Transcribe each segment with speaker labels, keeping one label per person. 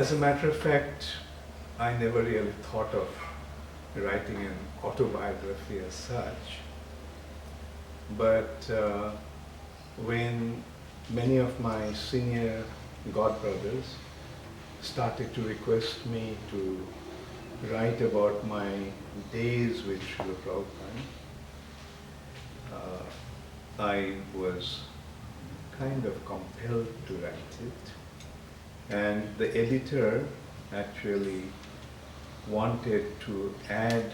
Speaker 1: As a matter of fact, I never really thought of writing an autobiography as such. But when many of my senior godbrothers started to request me to write about my days with Srila Prabhupada, I was kind of compelled to write it. And the editor actually wanted to add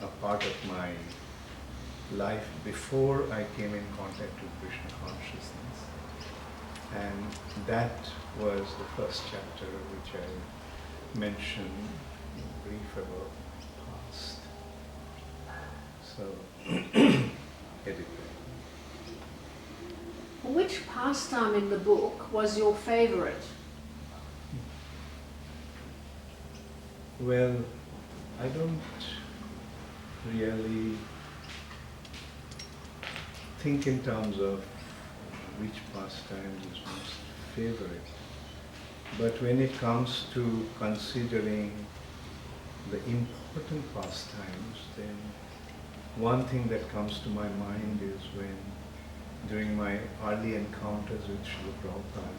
Speaker 1: a part of my life before I came in contact with Krishna consciousness. And that was the first chapter which I mentioned in brief about my past. So, editor.
Speaker 2: Which pastime in the book was your favorite?
Speaker 1: Well, I don't really think in terms of which pastime is most favorite. But when it comes to considering the important pastimes, then one thing that comes to my mind is when, during my early encounters with Srila Prabhupada,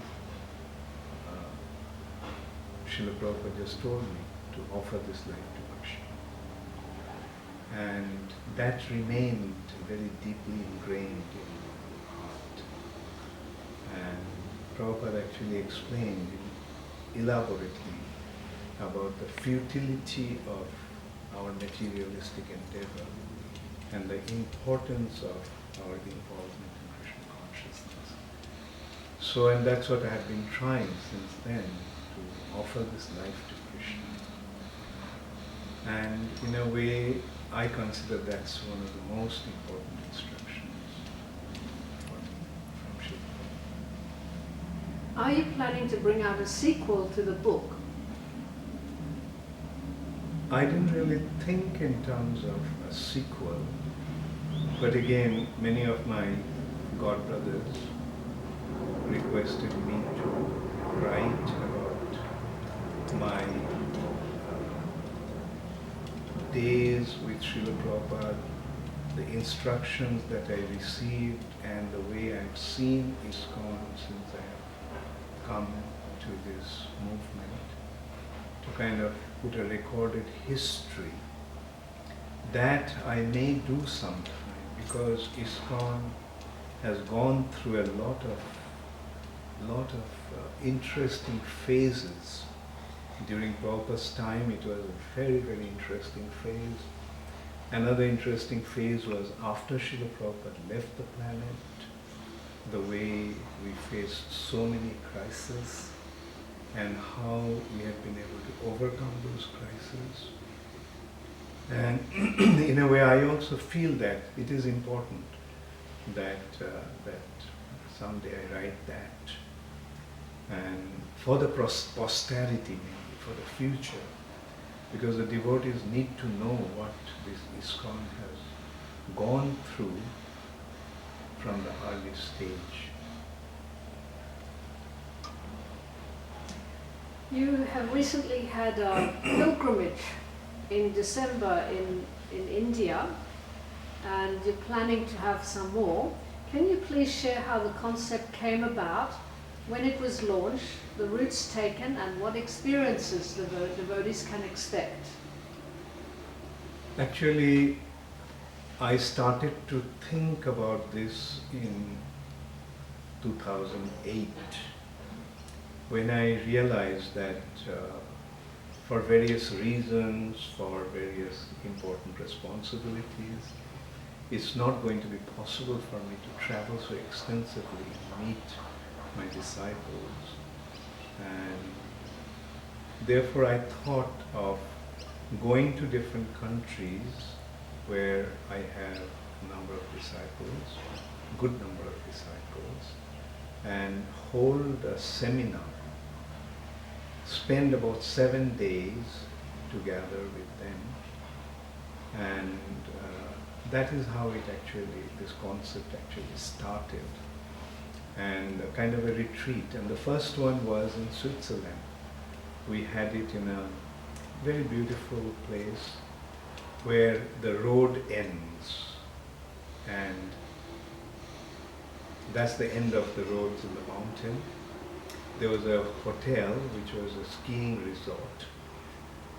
Speaker 1: Srila Prabhupada just told me to offer this life to Krishna. And that remained very deeply ingrained in my heart. And Prabhupada actually explained elaborately about the futility of our materialistic endeavor and the importance of our involvement in Krishna consciousness. So, and that's what I have been trying since then, to offer this life to Krishna. And in a way, I consider that's one of the most important instructions from Srila Prabhupada.
Speaker 2: Are you planning to bring out a sequel to the book?
Speaker 1: I didn't really think in terms of a sequel, but again, many of my godbrothers requested me to write about my days with Srila Prabhupada, the instructions that I received, and the way I've seen ISKCON since I have come to this movement, to kind of put a recorded history. That I may do sometime, because ISKCON has gone through a lot of interesting phases. During Prabhupada's time, it was a very, very interesting phase. Another interesting phase was after Srila Prabhupada left the planet, the way we faced so many crises and how we have been able to overcome those crises. And in a way, I also feel that it is important that someday I write that, and for the posterity, maybe for the future, because the devotees need to know what this ISKCON has gone through from the early stage.
Speaker 2: You have recently had a pilgrimage in December in India, and you're planning to have some more. Can you please share how the concept came about, when it was launched, the routes taken, and what experiences the devotees can expect?
Speaker 1: Actually, I started to think about this in 2008, when I realized that for various reasons, for various important responsibilities, it's not going to be possible for me to travel so extensively and meet my disciples. And therefore I thought of going to different countries where I have a number of disciples, good number of disciples, and hold a seminar, spend about 7 days together with them, and that is how this concept actually started, and kind of a retreat. And the first one was in Switzerland, we had it in a very beautiful place where the road ends, and that's the end of the roads in the mountain. There was a hotel which was a skiing resort,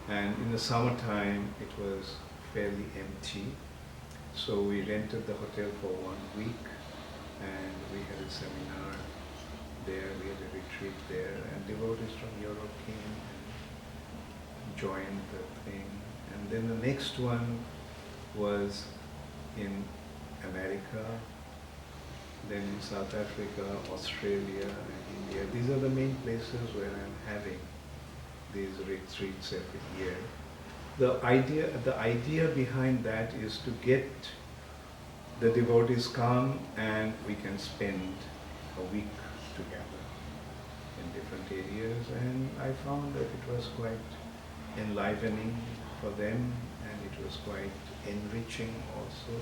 Speaker 1: and in the summertime it was fairly empty. So we rented the hotel for 1 week, and we had a seminar there, we had a retreat there, and devotees from Europe came and joined the thing. And then the next one was in America, then in South Africa, Australia, and India. These are the main places where I'm having these retreats every year. The idea behind that is to get the devotees come and we can spend a week together in different areas, and I found that it was quite enlivening for them, and it was quite enriching also.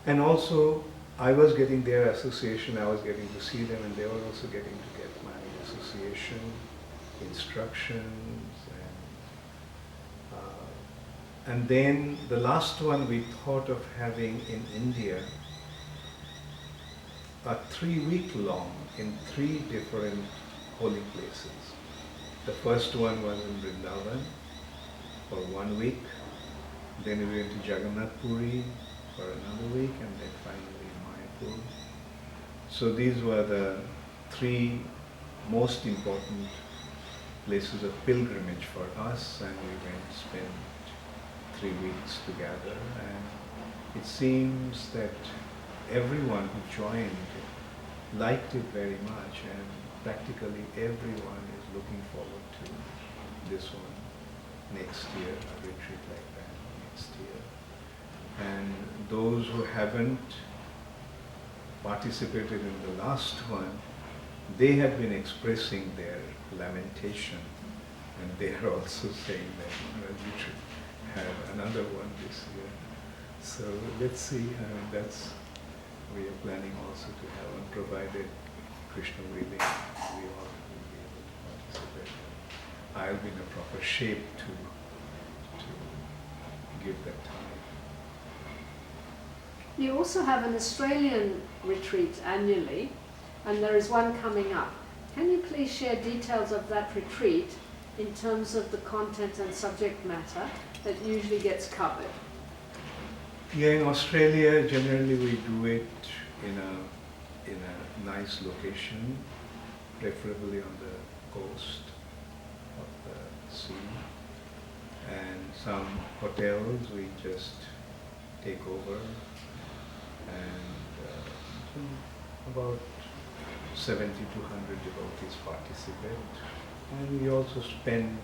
Speaker 1: And also, I was getting their association, I was getting to see them, and they were also getting to get my association, instructions, and then the last one we thought of having in India, a 3-week long in 3 different holy places. The first one was in Vrindavan for 1 week, then we went to Jagannath Puri for another week, and then finally Mayapur. So these were the 3 most important places of pilgrimage for us, and we went to spend 3 weeks together, and it seems that everyone who joined liked it very much, and practically everyone is looking forward to this one next year, a retreat like that next year. And those who haven't participated in the last one, they have been expressing their lamentation, and they are also saying that we should have another one this year. So let's see, we are planning also to have one, provided Krishna willing, we all will be able to participate. I'll be in a proper shape to give that time.
Speaker 2: You also have an Australian retreat annually, and there is one coming up. Can you please share details of that retreat in terms of the content and subject matter that usually gets covered?
Speaker 1: Yeah, in Australia, generally we do it in a nice location, preferably on the coast of the sea. And some hotels we just take over, and about 70 to 100 devotees participate. And we also spend,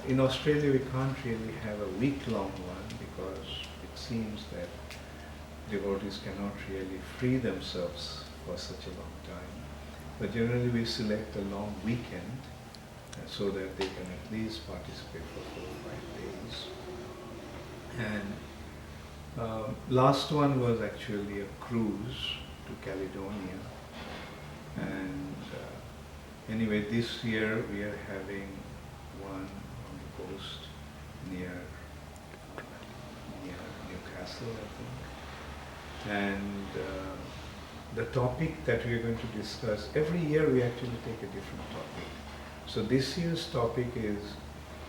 Speaker 1: in Australia we can't really have a week-long one because it seems that devotees cannot really free themselves for such a long time. But generally we select a long weekend so that they can at least participate for 4 or 5 days. And last one was actually a cruise to Caledonia. And anyway, this year we are having one on the coast near Newcastle, I think. And the topic that we are going to discuss, every year we actually take a different topic. So this year's topic is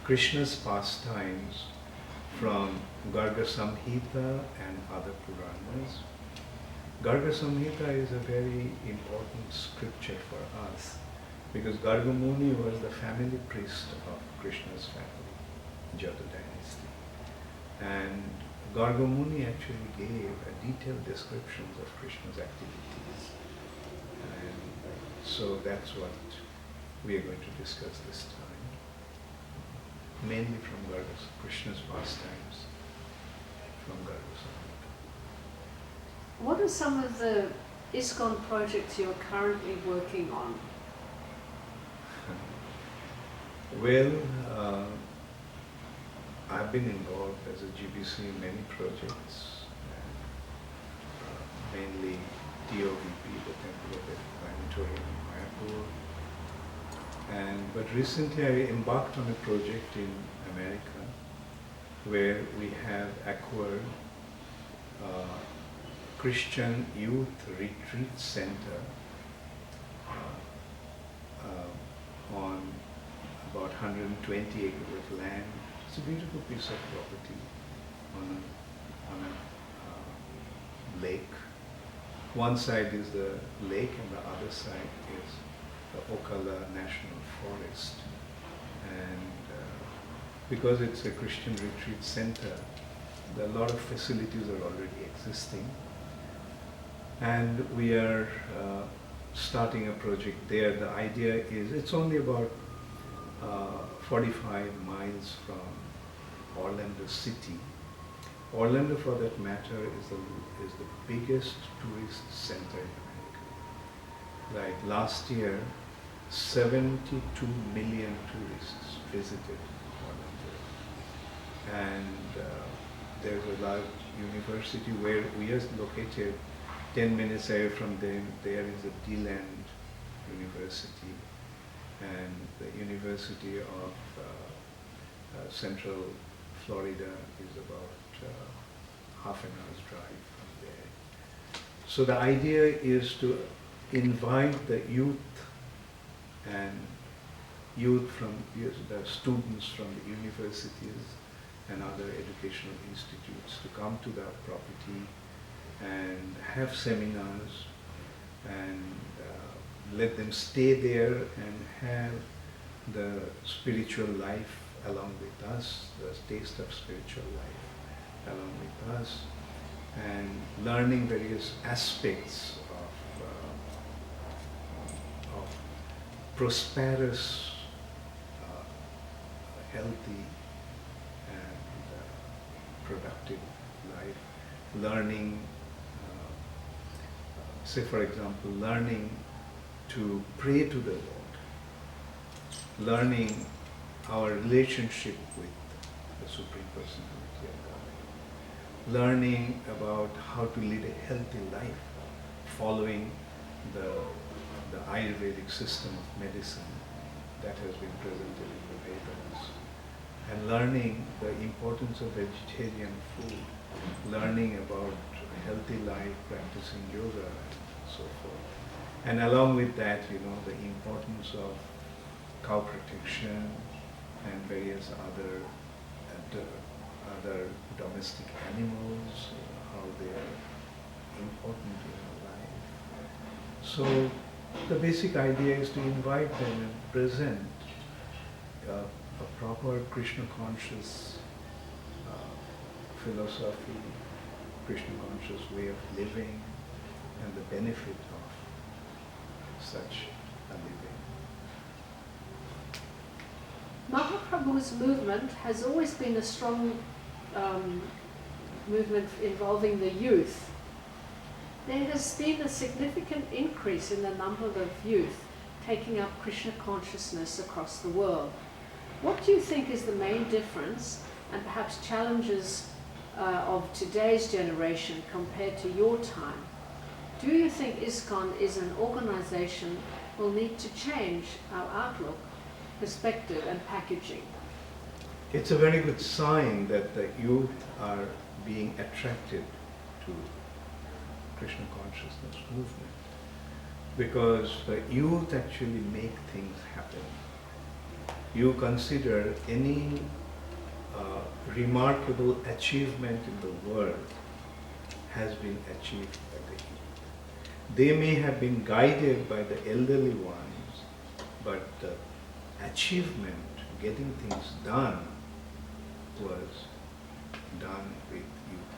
Speaker 1: Krishna's pastimes from Garga Samhita and other Puranas. Garga Samhita is a very important scripture for us because Garga Muni was the family priest of Krishna's family, Jata dynasty. And Garga Muni actually gave a detailed descriptions of Krishna's activities. And so that's what we are going to discuss this time, mainly from Krishna's pastimes, from Garga Samhita.
Speaker 2: What are some of the ISKCON projects you're currently working on?
Speaker 1: Well, I've been involved as a GBC in many projects, mainly TOVP, the Temple of Planetarium in Mayapur, But recently I embarked on a project in America where we have acquired Christian Youth Retreat Center on about 120 acres of land. It's a beautiful piece of property on a lake. One side is the lake and the other side is the Ocala National Forest. And because it's a Christian retreat center, a lot of facilities are already existing. And we are starting a project there. The idea is, it's only about 45 miles from Orlando City. Orlando, for that matter, is the biggest tourist center in America. Like last year, 72 million tourists visited Orlando. And there's a large university where we are located 10 minutes away from them. There is a DeLand University, and the University of Central Florida is about half an hour's drive from there. So the idea is to invite the youth and the students from the universities and other educational institutes to come to the property and have seminars and let them stay there and have the spiritual life along with us, the taste of spiritual life along with us, and learning various aspects of prosperous, healthy and productive life. Learning, say for example, learning to pray to the Lord, learning our relationship with the Supreme Personality of God, learning about how to lead a healthy life following the Ayurvedic system of medicine that has been presented in the Vedas, and learning the importance of vegetarian food, learning about a healthy life, practicing yoga and so forth. And along with that, the importance of cow protection and various other domestic animals, how they are important in our life. So the basic idea is to invite them and present a proper Krishna conscious philosophy, Krishna conscious way of living, and the benefit of such a living.
Speaker 2: Mahaprabhu's movement has always been a strong movement involving the youth. There has been a significant increase in the number of youth taking up Krishna consciousness across the world. What do you think is the main difference and perhaps challenges of today's generation compared to your time? Do you think ISKCON is an organization will need to change our outlook, perspective and packaging?
Speaker 1: It's a very good sign that the youth are being attracted to Krishna consciousness movement, because the youth actually make things happen. You consider any remarkable achievement in the world has been achieved by the youth. They may have been guided by the elderly ones, but the achievement, getting things done, was done with youth,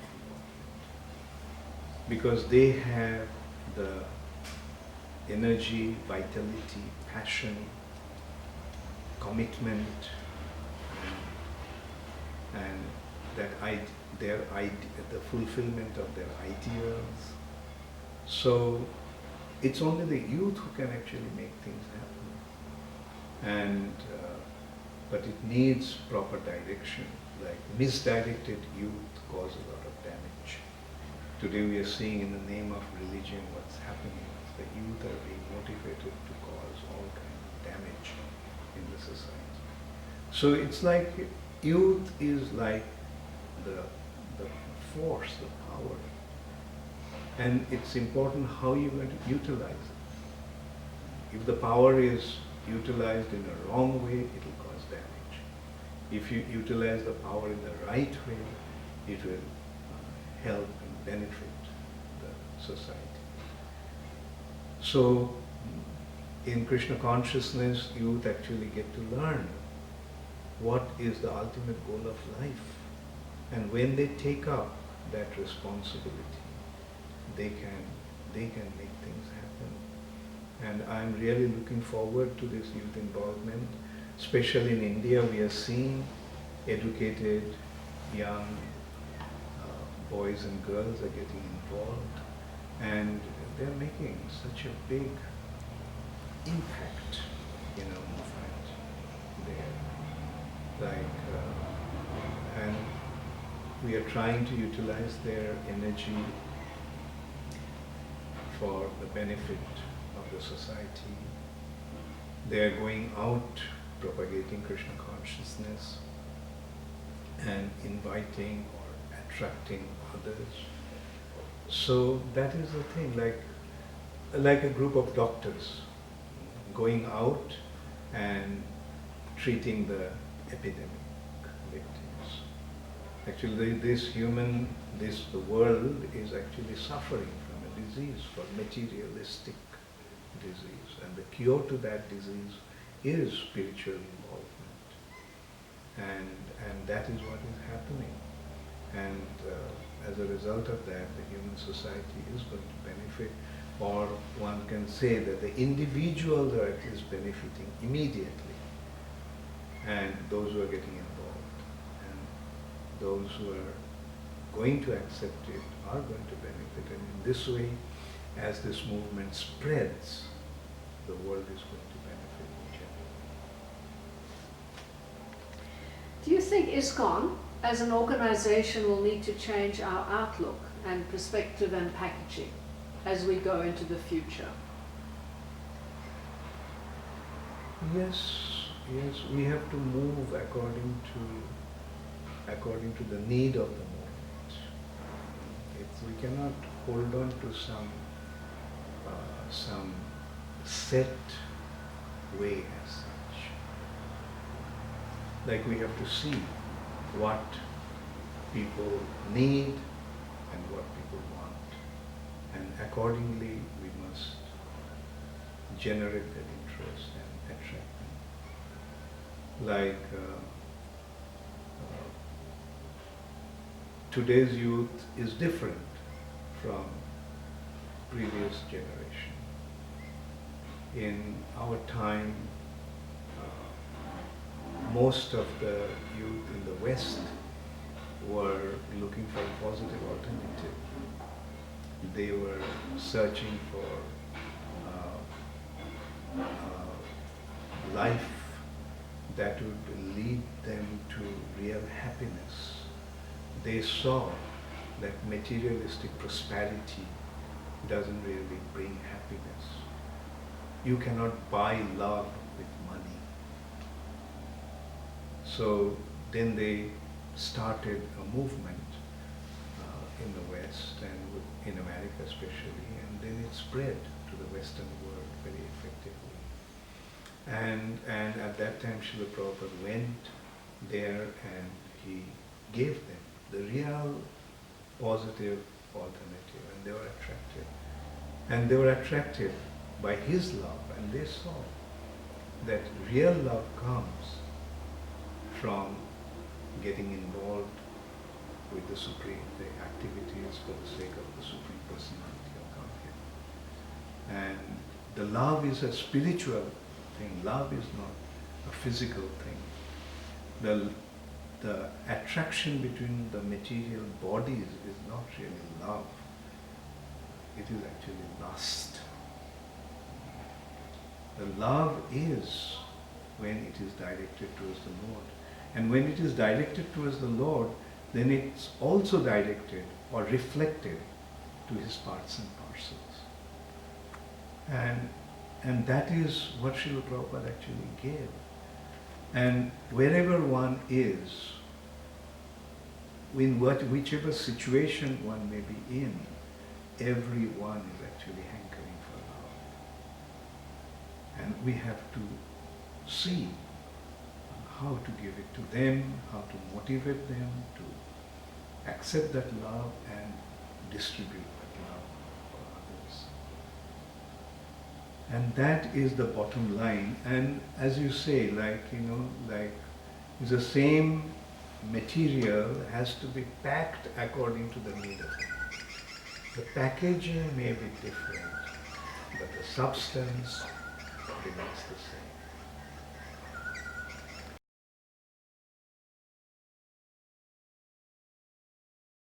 Speaker 1: because they have the energy, vitality, passion, commitment, and the fulfillment of their ideals. So it's only the youth who can actually make things happen. But it needs proper direction. Like misdirected youth cause a lot of damage. Today we are seeing in the name of religion what's happening. The youth are being motivated to cause all kinds of damage So it's like youth is like the, the force, the power. And it's important how you're going to utilize it. If the power is utilized in a wrong way, it will cause damage. If you utilize the power in the right way, it will help and benefit the society. So, in Krishna consciousness, youth actually get to learn what is the ultimate goal of life. And when they take up that responsibility, they can make things happen. And I'm really looking forward to this youth involvement. Especially in India, we are seeing educated young boys and girls are getting involved, and they're making such a big impact, movement there. And we are trying to utilize their energy for the benefit of the society. They are going out propagating Krishna consciousness and inviting or attracting others. So that is the thing, like a group of doctors going out and treating the epidemic victims. Actually, the world is actually suffering from a disease called materialistic disease, and the cure to that disease is spiritual involvement, and that is what is happening. And as a result of that, the human society is going to benefit, or one can say that the individuals are at least benefiting immediately, and those who are getting involved, and those who are going to accept it are going to benefit. And in this way, as this movement spreads, the world is going to benefit in general.
Speaker 2: Do you think ISKCON as an organization will need to change our outlook and perspective and packaging as we go into the future?
Speaker 1: Yes, we have to move according to the need of the moment. We cannot hold on to some set way as such. Like we have to see what people need and what people want, and accordingly we must generate that interest and attract them. Like today's youth is different from previous generation. In our time, most of the youth in the West were looking for a positive alternative. They were searching for life that would lead them to real happiness. They saw that materialistic prosperity doesn't really bring happiness. You cannot buy love with money. So then they started a movement in the West and in America especially, and then it spread to the Western world very effectively. And at that time Srila Prabhupada went there and he gave them the real positive alternative, and they were attracted. And they were attracted by his love, and they saw that real love comes from getting involved with the Supreme, the activities for the sake of the Supreme Personality of Godhead. And the love is a spiritual thing. Love is not a physical thing. The attraction between the material bodies is not really love. It is actually lust. The love is when it is directed towards the Lord. And when it is directed towards the Lord, then it's also directed or reflected to his parts and parcels. And that is what Srila Prabhupada actually gave. And wherever one is, in whichever situation one may be in, everyone is actually hankering for love. And we have to see how to give it to them, how to motivate them to accept that love and distribute that love for others. And that is the bottom line. And as you say, like it's the same material has to be packed according to the need of it. The packaging may be different, but the substance remains the same.